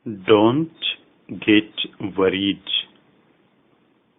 Don't get worried.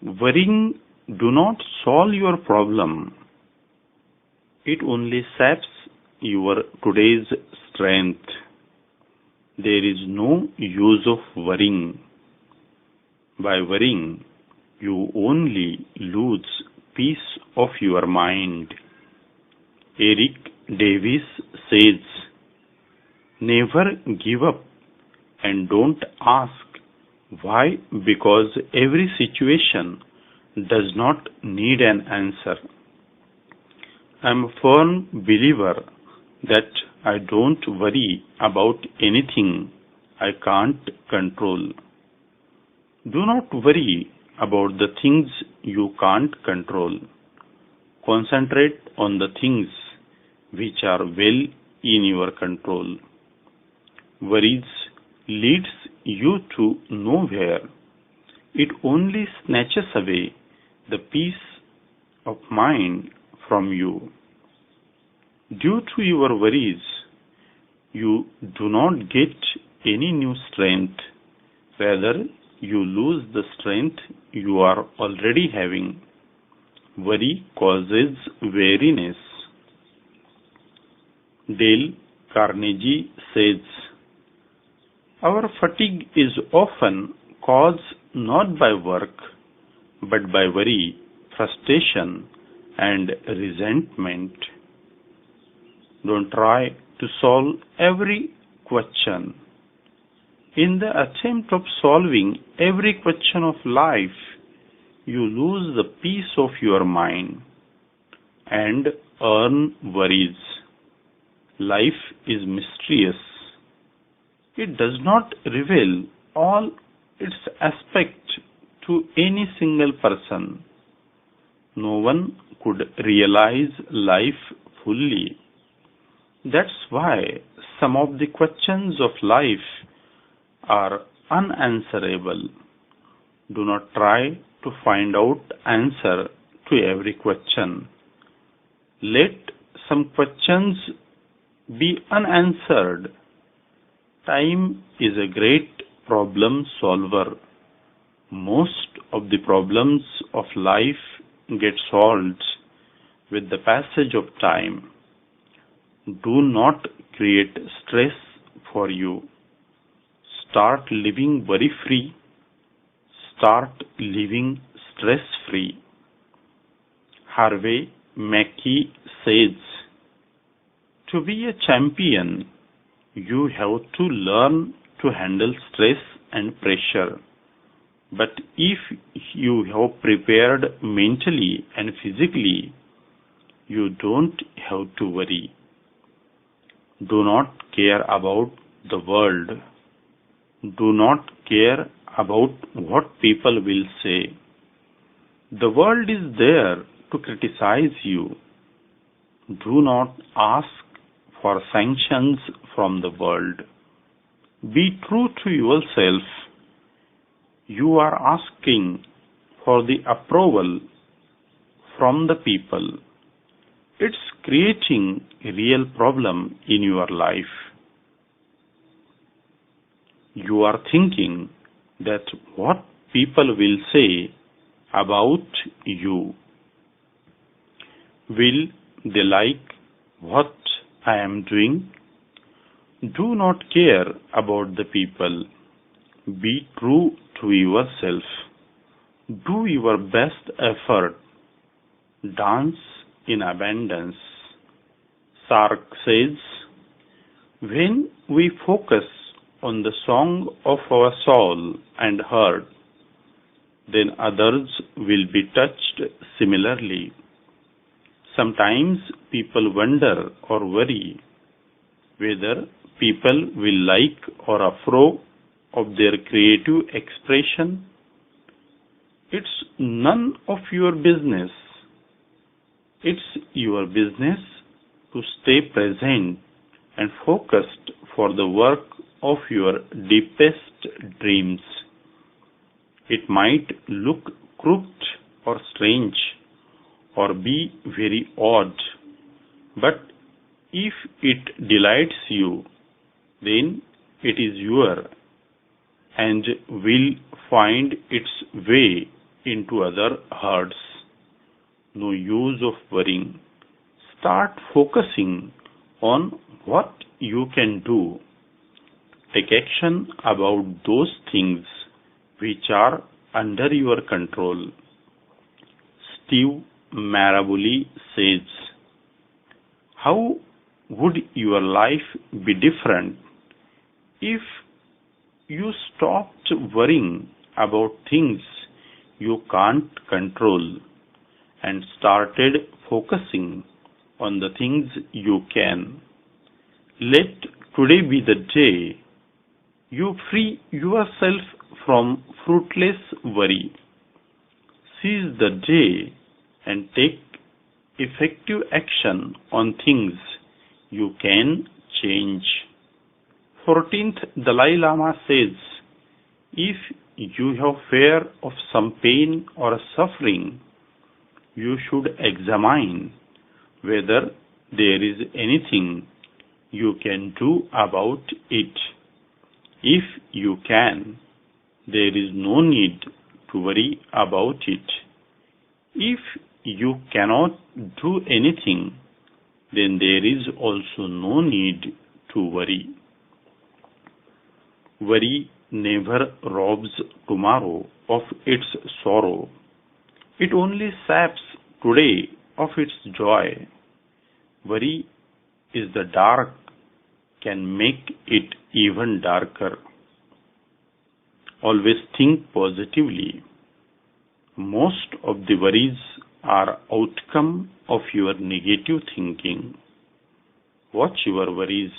Worrying do not solve your problem. It only saps your today's strength. There is no use of worrying. By worrying, you only lose peace of your mind. Eric Davis says, never give up and don't ask why, because every situation does not need an answer. I am a firm believer that I don't worry about anything I can't control. Do not worry about the things you can't control. Concentrate on the things which are well in your control. Worries leads you to nowhere. It only snatches away the peace of mind from you. Due to your worries, you do not get any new strength. Rather, you lose the strength you are already having. Worry causes weariness. Dale Carnegie says, our fatigue is often caused not by work, but by worry, frustration, and resentment. Don't try to solve every question. In the attempt of solving every question of life, you lose the peace of your mind and earn worries. Life is mysterious. It does not reveal all its aspects to any single person. No one could realize life fully. That's why some of the questions of life are unanswerable. Do not try to find out answer to every question. Let some questions be unanswered. Time is a great problem solver. Most of the problems of life get solved with the passage of time. Do not create stress for you. Start living worry-free. Start living stress-free. Harvey Mackay says, to be a champion, you have to learn to handle stress and pressure. But if you have prepared mentally and physically, you don't have to worry. Do not care about the world. Do not care about what people will say. The world is there to criticize you. Do not ask for sanctions from the world. Be true to yourself. You are asking for the approval from the people. It's creating a real problem in your life. You are thinking that what people will say about you. Will they like what I am doing? Do not care about the people. Be true to yourself. Do your best effort. Dance in abundance. Sark says, when we focus on the song of our soul and heart, then others will be touched similarly. Sometimes people wonder or worry whether people will like or approve of their creative expression. It's none of your business. It's your business to stay present and focused for the work of your deepest dreams. It might look crooked or strange or be very odd, but if it delights you, then it is your and will find its way into other herds. No use of worrying. Start focusing on what you can do. Take action about those things which are under your control. Steve Maraboli says, how would your life be different if you stopped worrying about things you can't control and started focusing on the things you can? Let today be the day you free yourself from fruitless worry. Seize the day and take effective action on things you can change. 14th Dalai Lama says, if you have fear of some pain or suffering, you should examine whether there is anything you can do about it. If you can, there is no need to worry about it. If you cannot do anything, then there is also no need to worry. Worry never robs tomorrow of its sorrow. It only saps today of its joy. Worry is the dark, can make it even darker. Always think positively. Most of the worries are outcome of your negative thinking. Watch your worries.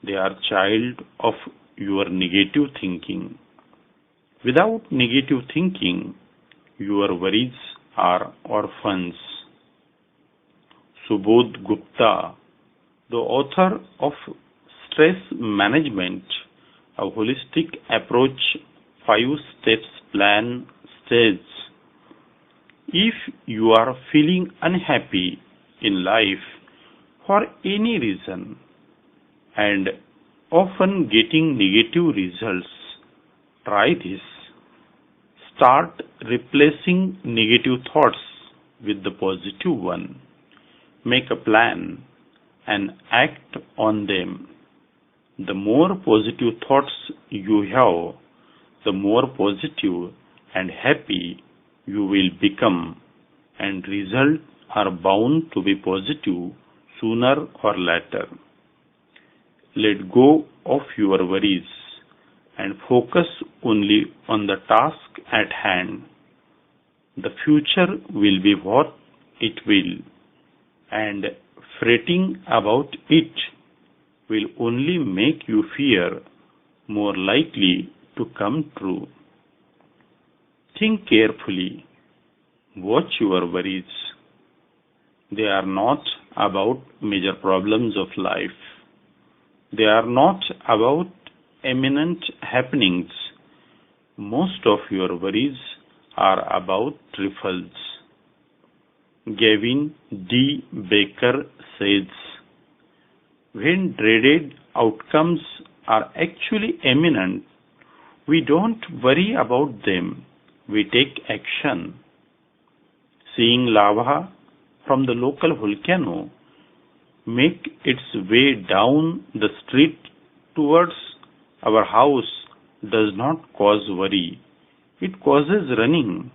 They are child of your negative thinking. Without negative thinking, your worries are orphans. Subodh Gupta, the author of Stress Management, a holistic approach 5 steps plan, says, if you are feeling unhappy in life for any reason and often getting negative results, try this. Start replacing negative thoughts with the positive one. Make a plan and act on them. The more positive thoughts you have, the more positive and happy you will become, and results are bound to be positive sooner or later. Let go of your worries and focus only on the task at hand. The future will be what it will, and fretting about it will only make your fear more likely to come true. Think carefully. Watch your worries. They are not about major problems of life. They are not about imminent happenings. Most of your worries are about trifles. Gavin D. Baker says, when dreaded outcomes are actually imminent, we don't worry about them. We take action. Seeing lava from the local volcano make its way down the street towards our house does not cause worry. It causes running.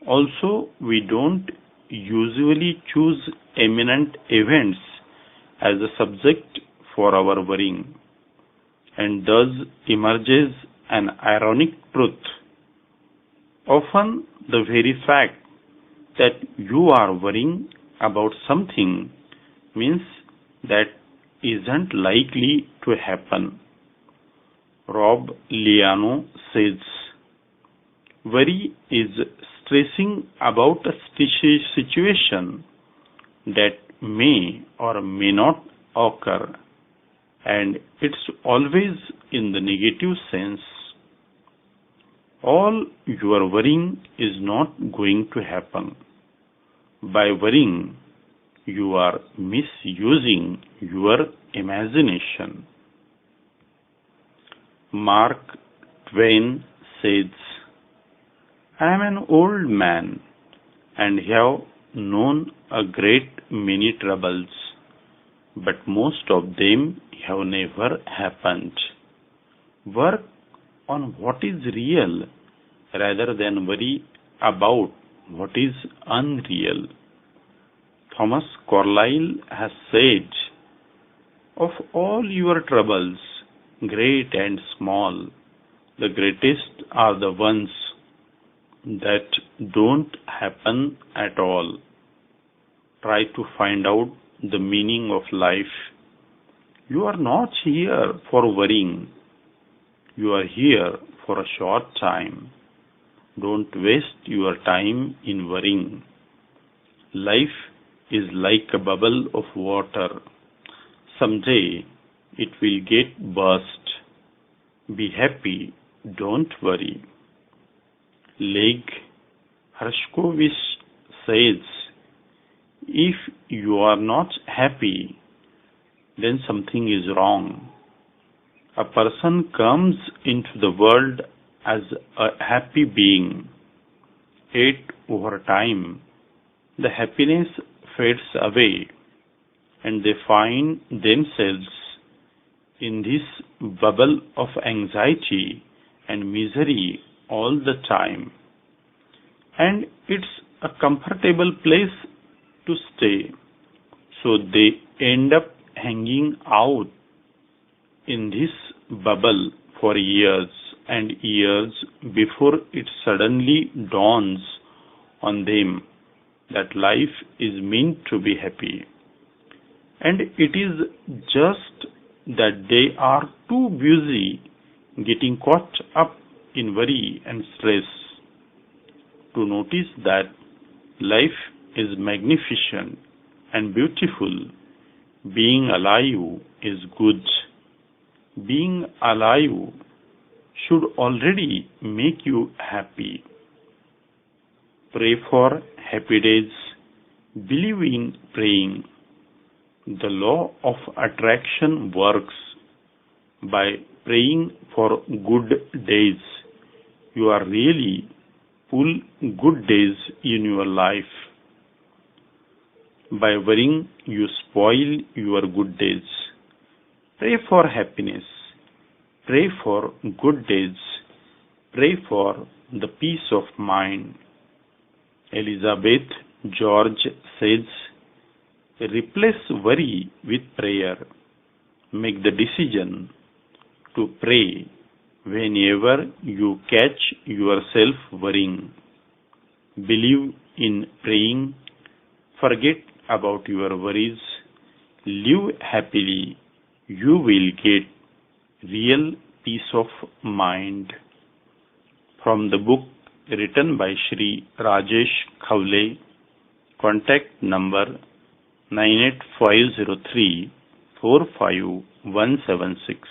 Also, we don't usually choose imminent events as a subject for our worrying. And thus emerges an ironic truth. Often the very fact that you are worrying about something means that isn't likely to happen. Rob Liano says, worry is stressing about a situation that may or may not occur, and it's always in the negative sense. All your worrying is not going to happen. By worrying, you are misusing your imagination. Mark Twain says, I am an old man and have known a great many troubles, but most of them have never happened. Work on what is real rather than worry about what is unreal. Thomas Carlyle has said, of all your troubles, great and small, the greatest are the ones that don't happen at all. Try to find out the meaning of life. You are not here for worrying. You are here for a short time. Don't waste your time in worrying. Life is like a bubble of water. Someday it will get burst. Be happy, don't worry. Leg Hershkovich says, if you are not happy, then something is wrong. A person comes into the world as a happy being. Yet over time, the happiness fades away and they find themselves in this bubble of anxiety and misery all the time. And it's a comfortable place to stay. So they end up hanging out in this bubble for years and years before it suddenly dawns on them that life is meant to be happy. And it is just that they are too busy getting caught up in worry and stress to notice that life is magnificent and beautiful. Being alive is good. Being alive should already make you happy. Pray for happy days. Believe in praying. The law of attraction works by praying for good days. You are really pull good days in your life. By worrying, you spoil your good days. Pray for happiness. Pray for good days. Pray for the peace of mind. Elizabeth George says, replace worry with prayer. Make the decision to pray whenever you catch yourself worrying. Believe in praying. Forget about your worries. Live happily. You will get real peace of mind. From the book written by Shri Rajesh Khawale, contact number 98503 45176.